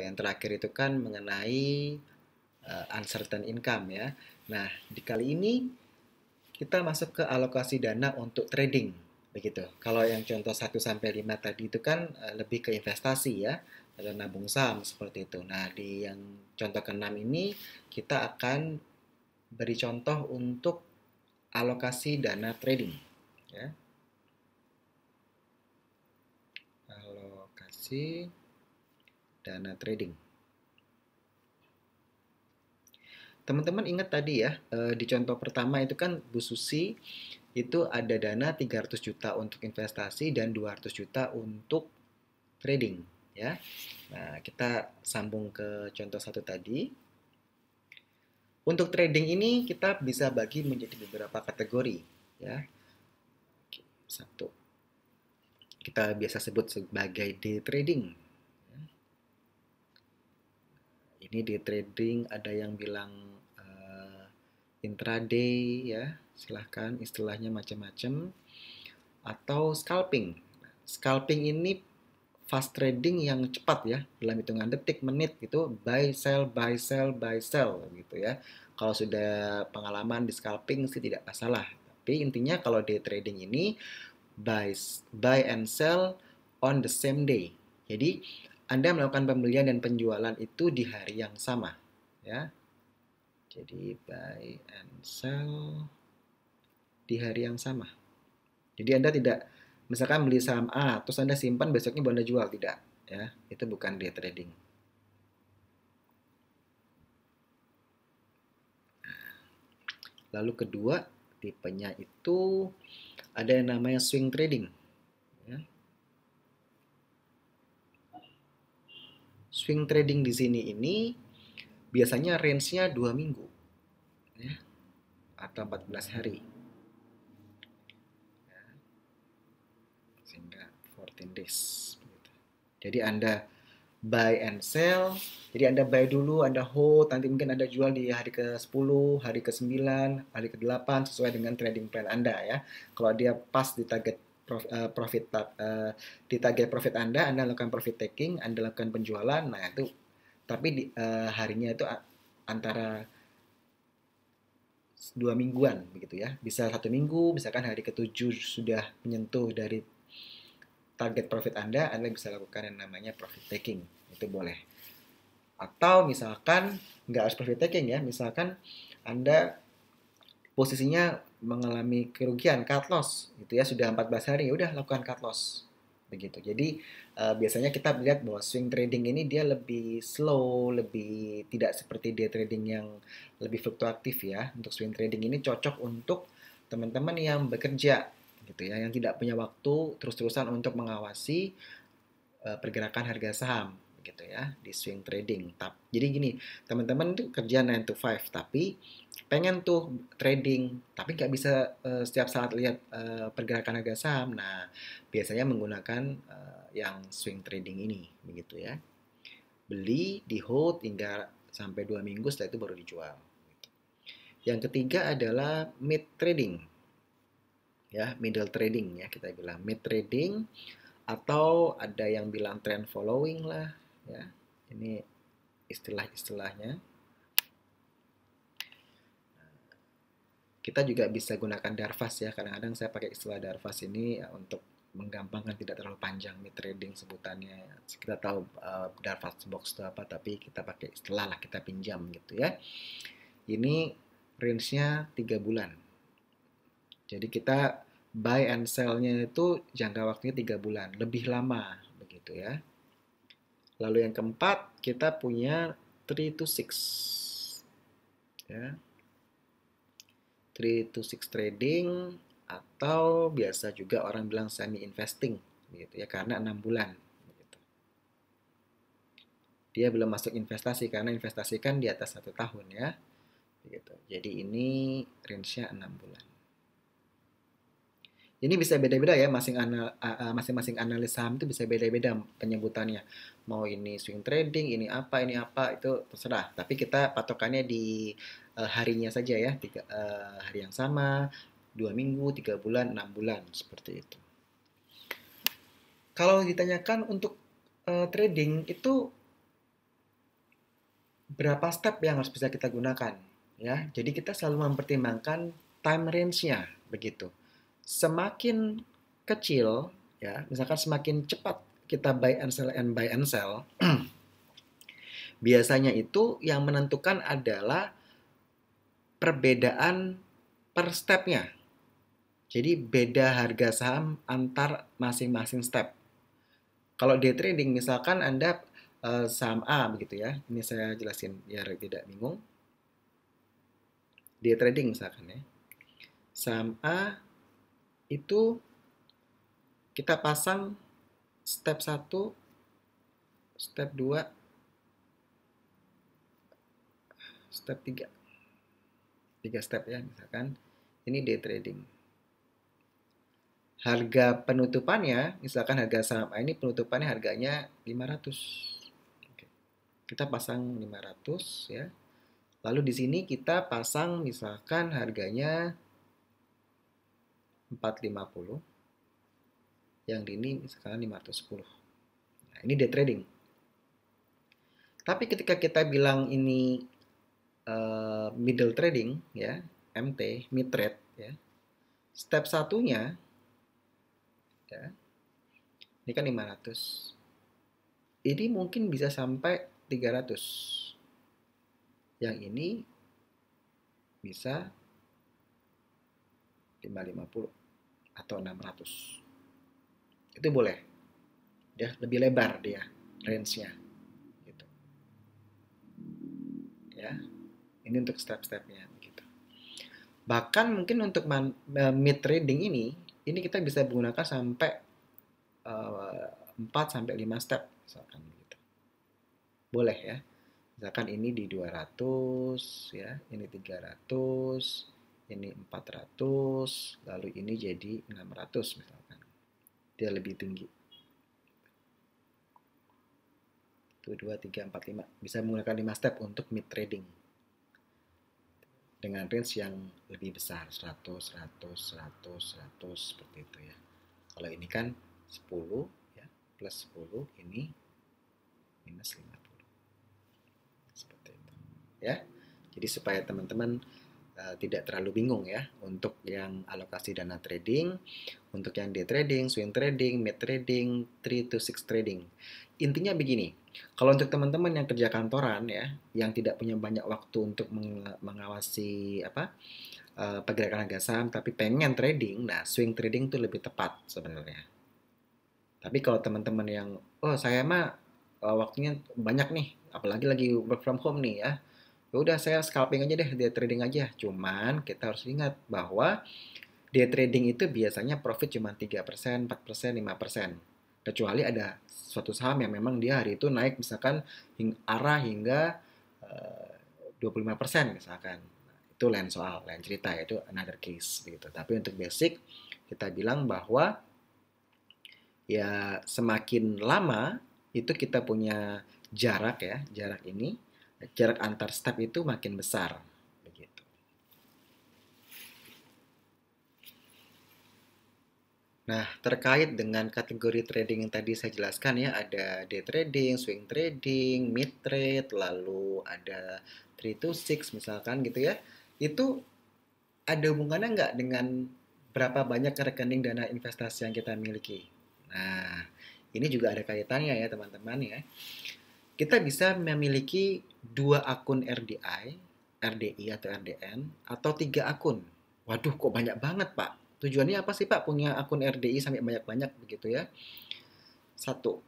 Yang terakhir itu kan mengenai uncertain income ya. Nah, di kali ini kita masuk ke alokasi dana untuk trading begitu. Kalau yang contoh 1 sampai 5 tadi itu kan lebih ke investasi ya, atau nabung saham seperti itu. Nah, di yang contoh ke-6 ini kita akan beri contoh untuk alokasi dana trading ya. Alokasi dana trading. Teman-teman ingat tadi ya, di contoh pertama itu kan Bu Susi itu ada dana 300 juta untuk investasi dan 200 juta untuk trading ya. Nah, kita sambung ke contoh satu tadi. Untuk trading ini kita bisa bagi menjadi beberapa kategori ya. Satu, kita biasa sebut sebagai day trading. Ini day trading ada yang bilang intraday ya, silahkan istilahnya macam-macam. Atau scalping. Scalping ini fast trading yang cepat ya, dalam hitungan detik, menit gitu, buy sell buy sell buy sell gitu ya. Kalau sudah pengalaman di scalping sih tidak masalah. Tapi intinya kalau day trading ini buy and sell on the same day. Jadi Anda melakukan pembelian dan penjualan itu di hari yang sama ya. Jadi buy and sell di hari yang sama. Jadi Anda tidak misalkan beli saham A terus Anda simpan besoknya baru Anda jual, tidak ya. Itu bukan day trading. Lalu kedua, tipenya itu ada yang namanya swing trading ya. Swing trading di sini ini biasanya range-nya 2 minggu ya, atau 14 hari. Sehingga 14 days. Jadi Anda buy and sell. Jadi Anda buy dulu, Anda hold, nanti mungkin Anda jual di hari ke-10, hari ke-9, hari ke-8 sesuai dengan trading plan Anda ya. Kalau dia pas di target profit di target profit Anda lakukan profit taking, Anda lakukan penjualan. Nah, itu tapi harinya itu antara 2 mingguan begitu ya. Bisa 1 minggu, misalkan hari ke-7 sudah menyentuh dari target profit Anda bisa lakukan yang namanya profit taking. Itu boleh. Atau misalkan nggak harus profit taking ya, misalkan Anda posisinya mengalami kerugian, cut loss gitu ya, sudah 14 hari, ya udah lakukan cut loss. Begitu. Jadi biasanya kita melihat bahwa swing trading ini dia lebih slow, lebih tidak seperti day trading yang lebih fluktuatif ya. Untuk swing trading ini cocok untuk teman-teman yang bekerja gitu ya, yang tidak punya waktu terus-terusan untuk mengawasi pergerakan harga saham gitu ya di swing trading. Jadi gini, teman-teman tuh kerja 9 to 5 tapi pengen tuh trading tapi nggak bisa setiap saat lihat pergerakan harga saham. Nah, biasanya menggunakan yang swing trading ini begitu ya. Beli, di hold hingga sampai 2 minggu, setelah itu baru dijual. Yang ketiga adalah mid trading. Ya, middle trading ya kita bilang. Mid trading atau ada yang bilang trend following lah ya, ini istilah-istilahnya. Kita juga bisa gunakan Darvas ya, kadang-kadang saya pakai istilah Darvas ini ya, untuk menggampangkan, tidak terlalu panjang mid trading sebutannya. Kita tahu Darvas box itu apa, tapi kita pakai istilah lah, kita pinjam gitu ya. Ini range-nya 3 bulan. Jadi kita buy and sell-nya itu jangka waktunya 3 bulan, lebih lama begitu ya. Lalu yang keempat, kita punya 3 to 6. Ya. 3 to 6 trading atau biasa juga orang bilang semi investing gitu ya, karena 6 bulan gitu. Dia belum masuk investasi karena investasi kan di atas 1 tahun ya. Gitu. Jadi ini range-nya 6 bulan. Ini bisa beda-beda ya, masing-masing analis saham itu bisa beda-beda penyebutannya. Mau ini swing trading, ini apa, itu terserah. Tapi kita patokannya di harinya saja ya, hari yang sama, 2 minggu, 3 bulan, 6 bulan, seperti itu. Kalau ditanyakan untuk trading itu berapa step yang harus bisa kita gunakan ya. Jadi kita selalu mempertimbangkan time range-nya begitu. Semakin kecil ya, misalkan semakin cepat kita buy and sell, biasanya itu yang menentukan adalah perbedaan per stepnya. Jadi beda harga saham antar masing-masing step. Kalau day trading misalkan Anda saham A begitu ya. Ini saya jelasin biar tidak bingung. Day trading misalkan ya. Saham A itu kita pasang step 1, step 2, step 3. 3 step ya misalkan. Ini day trading. Harga penutupannya, misalkan harga saham A ini penutupannya harganya 500. Oke. Kita pasang 500 ya. Lalu di sini kita pasang misalkan harganya 450. Yang di ini misalkan 510. Nah, ini day trading. Tapi ketika kita bilang ini middle trading ya, MT, mid trade ya. Step satunya ya. Ini kan 500. Ini mungkin bisa sampai 300. Yang ini bisa 550 atau 600. Itu boleh. Ya, lebih lebar dia range-nya gitu. Ya. Ini untuk step-stepnya gitu. Bahkan mungkin untuk mid trading ini kita bisa menggunakan sampai 4 sampai 5 step misalkan gitu. Boleh ya. Misalkan ini di 200 ya, ini 300, ini 400, lalu ini jadi 600 misalkan. Dia lebih tinggi. 1, 2, 3, 4, 5. Bisa menggunakan 5 step untuk mid trading. Dengan range yang lebih besar, 100, 100, 100, 100, seperti itu ya. Kalau ini kan 10 ya, plus 10, ini minus 50. Seperti itu. Ya. Jadi supaya teman-teman tidak terlalu bingung ya untuk yang alokasi dana trading, untuk yang day trading, swing trading, mid trading, 3 to 6 trading. Intinya begini, kalau untuk teman-teman yang kerja kantoran ya, yang tidak punya banyak waktu untuk mengawasi pergerakan harga saham tapi pengen trading, nah swing trading itu lebih tepat sebenarnya. Tapi kalau teman-teman yang saya mah waktunya banyak nih, apalagi lagi work from home nih ya. Ya udah saya scalping aja deh, day trading aja. Cuman kita harus ingat bahwa day trading itu biasanya profit cuma 3%, 4%, 5%. Kecuali ada suatu saham yang memang dia hari itu naik misalkan arah hingga 25% misalkan. Nah, itu lain soal, lain cerita, itu another case gitu. Tapi untuk basic kita bilang bahwa ya semakin lama itu kita punya jarak ya, jarak antar step itu makin besar begitu. Nah, terkait dengan kategori trading yang tadi saya jelaskan ya, ada day trading, swing trading, mid trade, lalu ada 3 to 6 misalkan gitu ya. Itu ada hubungannya nggak dengan berapa banyak rekening dana investasi yang kita miliki? Nah, ini juga ada kaitannya ya teman-teman ya. Kita bisa memiliki 2 akun RDI, RDI atau RDN, atau 3 akun. Waduh, kok banyak banget, Pak? Tujuannya apa sih, Pak, punya akun RDI sampai banyak-banyak begitu ya? Satu,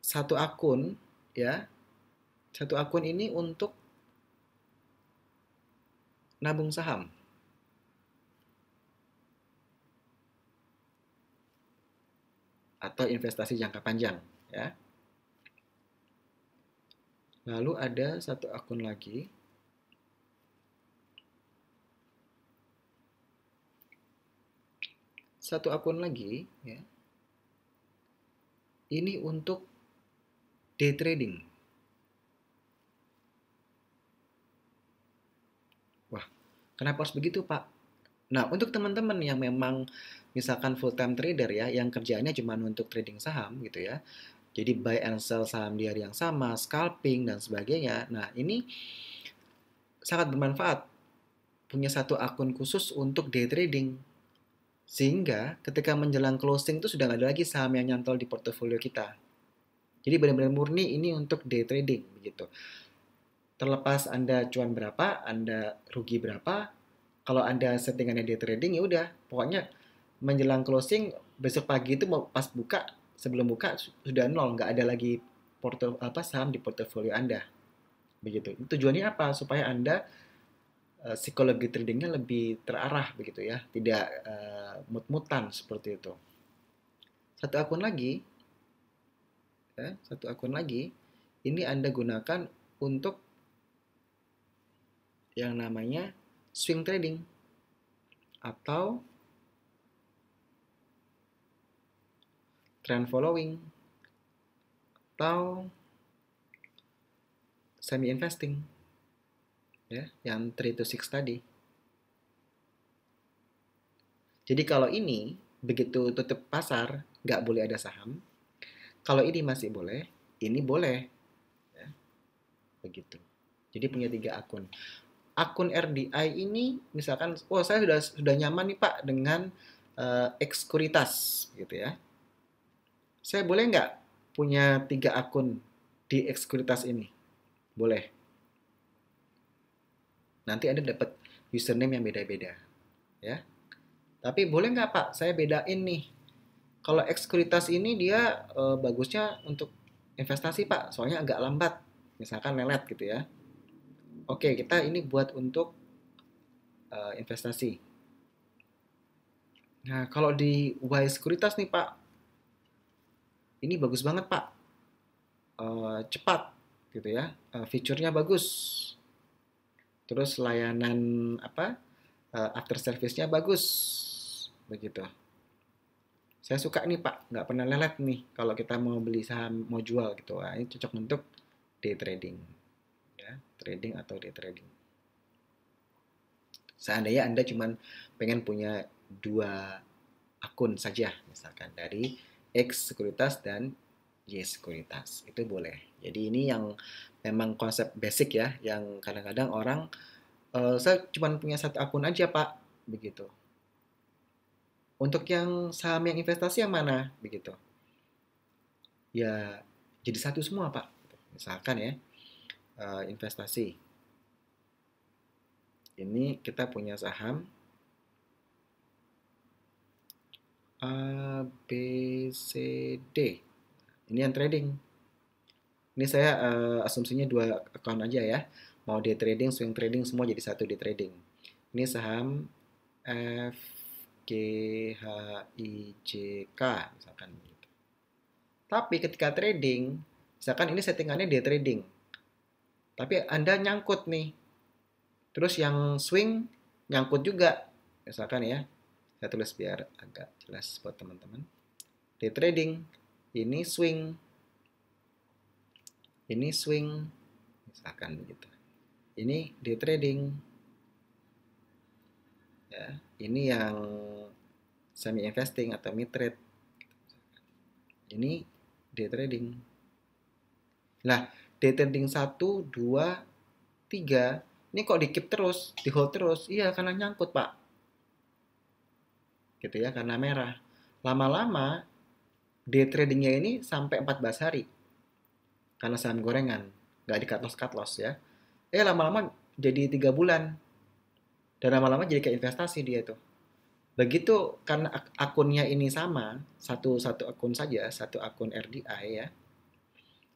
satu akun ya, satu akun ini untuk nabung saham. Atau investasi jangka panjang ya. Lalu ada satu akun lagi. Satu akun lagi ya. Ini untuk day trading. Wah, kenapa harus begitu, Pak? Nah, untuk teman-teman yang memang misalkan full time trader ya, yang kerjaannya cuma untuk trading saham gitu ya, Jadi buy and sell saham di hari yang sama, scalping dan sebagainya. Nah, ini sangat bermanfaat punya satu akun khusus untuk day trading. Sehingga ketika menjelang closing itu sudah nggak ada lagi saham yang nyantol di portofolio kita. Jadi benar-benar murni ini untuk day trading begitu. Terlepas Anda cuan berapa, Anda rugi berapa, kalau Anda settingannya day trading ya udah, pokoknya menjelang closing besok pagi itu mau pas buka, sebelum buka sudah nol, nggak ada lagi saham di portofolio Anda. Begitu. Tujuannya apa? Supaya Anda psikologi tradingnya lebih terarah begitu ya, tidak mut-mutan seperti itu. Satu akun lagi, satu akun lagi, ini Anda gunakan untuk yang namanya swing trading atau trend following atau semi investing ya, yang 3 to 6 tadi. Jadi kalau ini begitu tutup pasar nggak boleh ada saham, kalau ini masih boleh, ini boleh ya, begitu. Jadi punya 3 akun. Akun RDI ini misalkan, oh saya sudah nyaman nih Pak dengan ekskuritas gitu ya. Saya boleh nggak punya 3 akun di ekskuritas ini? Boleh. Nanti Anda dapat username yang beda-beda ya. Tapi boleh nggak Pak, saya bedain nih. Kalau ekskuritas ini dia bagusnya untuk investasi Pak, soalnya agak lambat. Misalkan lelet gitu ya. Oke, kita ini buat untuk investasi. Nah, kalau di Y Sekuritas nih Pak, ini bagus banget Pak. Cepat gitu ya. Fiturnya bagus. Terus layanan apa? After service-nya bagus. Begitu. Saya suka nih Pak, nggak pernah lelet nih kalau kita mau beli saham, mau jual gitu. Nah, ini cocok untuk day trading. Ya, trading atau day trading. Seandainya Anda cuma pengen punya 2 akun saja, misalkan dari X sekuritas dan Y sekuritas, itu boleh. Jadi ini yang memang konsep basic ya, yang kadang-kadang orang saya cuma punya 1 akun aja Pak, begitu. Untuk yang saham yang investasi yang mana, begitu. Ya jadi satu semua Pak. Misalkan ya investasi. Ini kita punya saham A, B, C, D. Ini yang trading. Ini saya asumsinya 2 account aja ya. Mau day trading, swing trading, semua jadi satu day trading. Ini saham F, G, H, I, J, K misalkan gitu. Tapi ketika trading, misalkan ini settingannya day trading. Tapi Anda nyangkut nih. Terus yang swing nyangkut juga. Misalkan ya, saya tulis biar agak jelas buat teman-teman. Day trading, ini swing, misalkan begitu. Ini day trading, ya. Ini yang semi investing atau mid trade. Ini day trading. Nah, day trading 1, 2, 3, ini kok di keep terus, di hold terus? Iya, karena nyangkut Pak. Gitu ya, karena merah. Lama-lama day tradingnya ini sampai 14 hari. Karena saham gorengan, nggak di cut loss ya. Lama-lama jadi 3 bulan. Dan lama-lama jadi kayak investasi dia itu. Begitu karena akunnya ini sama, satu akun saja, satu akun RDI ya.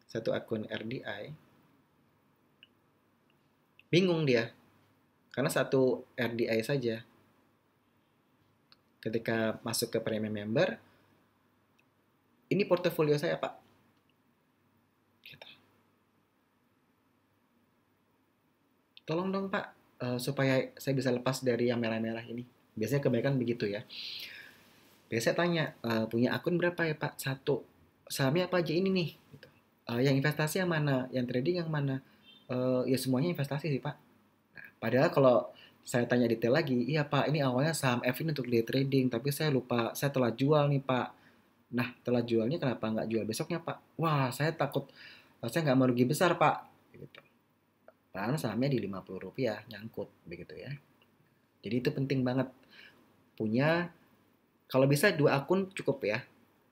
Satu akun RDI. Bingung dia. Karena satu RDI saja. Ketika masuk ke premium member, ini portofolio saya, Pak. Gitu. Tolong dong, Pak, supaya saya bisa lepas dari yang merah-merah ini. Biasanya kebanyakan begitu ya. Biasanya tanya, punya akun berapa ya, Pak? 1. Sahamnya apa aja ini nih? Gitu. Yang investasi yang mana? Yang trading yang mana? Ya semuanya investasi sih, Pak. Nah, padahal kalau saya tanya detail lagi, iya Pak, ini awalnya saham F ini untuk day trading, tapi saya lupa, saya telah jual nih Pak. Nah, setelah jualnya kenapa nggak jual besoknya, Pak? Wah, saya takut, saya nggak mau rugi besar, Pak. Gitu. Padahal sahamnya di Rp50 nyangkut, begitu ya. Jadi itu penting banget punya, kalau bisa 2 akun cukup ya.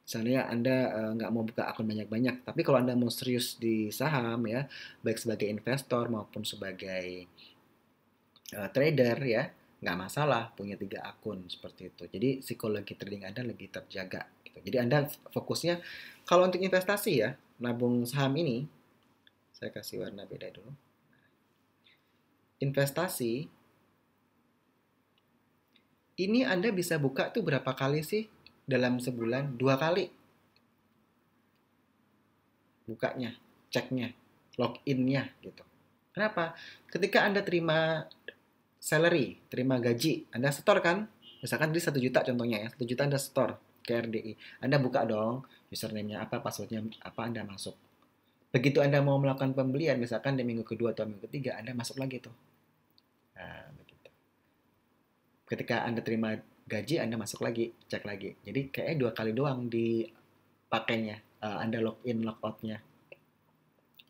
Misalnya Anda nggak mau buka akun banyak-banyak, tapi kalau Anda mau serius di saham ya, baik sebagai investor maupun sebagai trader ya, nggak masalah punya 3 akun seperti itu. Jadi psikologi trading Anda lebih terjaga. Gitu. Jadi Anda fokusnya kalau untuk investasi ya, nabung saham ini, saya kasih warna beda dulu. Investasi ini Anda bisa buka tuh berapa kali sih dalam sebulan? 2 kali bukanya, ceknya, loginnya gitu. Kenapa? Ketika Anda terima salary, terima gaji, Anda setor kan? Misalkan di 1 juta contohnya ya, 1 juta Anda setor ke RDI. Anda buka dong, username-nya apa, passwordnya apa, Anda masuk. Begitu Anda mau melakukan pembelian, misalkan di minggu kedua atau minggu ketiga, Anda masuk lagi tuh. Nah, begitu. Ketika Anda terima gaji, Anda masuk lagi, cek lagi. Jadi kayaknya 2 kali doang dipakainya, Anda login, logoutnya.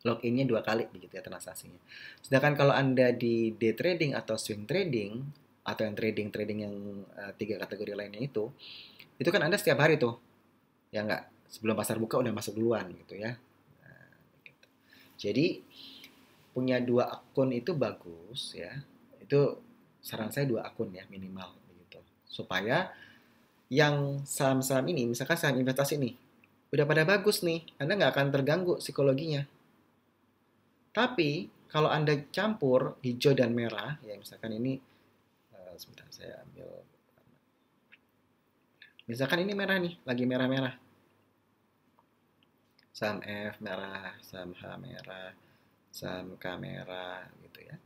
Loginnya 2 kali begitu ya transaksinya. Sedangkan kalau Anda di day trading atau swing trading atau yang trading yang 3 kategori lainnya itu kan Anda setiap hari tuh, ya nggak, sebelum pasar buka udah masuk duluan gitu ya. Nah, gitu. Jadi punya 2 akun itu bagus ya. Itu saran saya 2 akun ya minimal begitu. Supaya yang saham-saham ini, misalkan saham investasi nih, udah pada bagus nih, Anda nggak akan terganggu psikologinya. Tapi kalau Anda campur hijau dan merah, ya misalkan ini, sebentar saya ambil, misalkan ini merah nih, lagi merah-merah. Saham F merah, saham H merah, saham K merah gitu ya.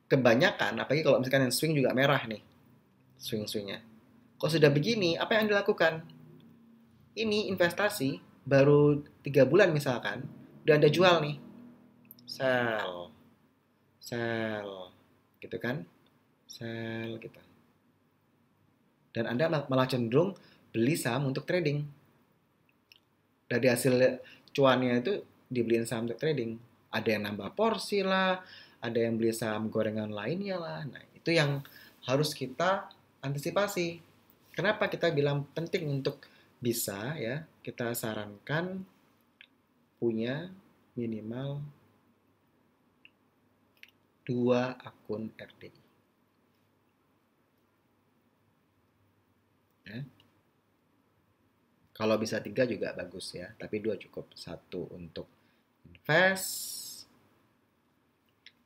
Kebanyakan, apalagi kalau misalkan yang swing juga merah nih, swing-swingnya. Kalau sudah begini, apa yang Anda lakukan? Ini investasi, baru 3 bulan misalkan, udah Anda jual nih. Sell, sell, gitu kan? Sell gitu. Dan Anda malah cenderung beli saham untuk trading. Dari hasil cuannya itu dibeliin saham untuk trading. Ada yang nambah porsi lah, ada yang beli saham gorengan lainnya lah. Nah, itu yang harus kita antisipasi. Kenapa kita bilang penting untuk bisa ya, kita sarankan punya minimal 2 akun RDI. Ya. Kalau bisa 3 juga bagus ya, tapi 2 cukup. Satu untuk invest,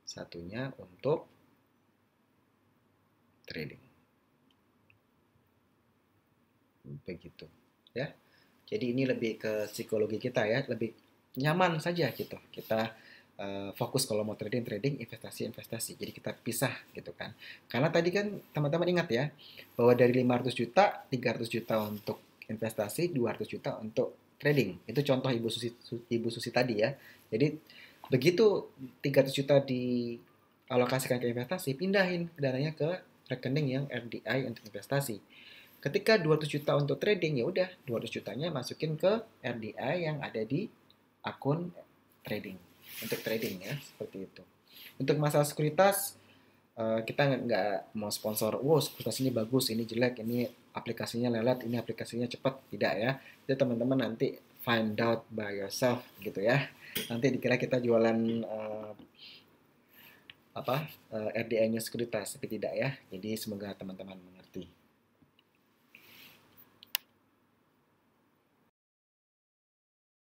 satunya untuk trading. Begitu ya. Jadi ini lebih ke psikologi kita ya, lebih nyaman saja gitu. Kita fokus kalau mau trading, investasi. Jadi kita pisah gitu kan. Karena tadi kan teman-teman ingat ya, bahwa dari 500 juta, 300 juta untuk investasi, 200 juta untuk trading. Itu contoh Ibu Susi tadi ya. Jadi begitu 300 juta dialokasikan ke investasi, pindahin dananya ke rekening yang RDI untuk investasi. Ketika 200 juta untuk trading, ya udah 200 jutanya masukin ke RDI yang ada di akun trading. Untuk trading ya, seperti itu. Untuk masalah sekuritas, kita nggak mau sponsor, wow sekuritas ini bagus, ini jelek, ini aplikasinya lelet, ini aplikasinya cepat. Tidak ya. Itu teman-teman nanti find out by yourself gitu ya. Nanti dikira kita jualan RDI-nya sekuritas, tapi tidak ya. Jadi semoga teman-teman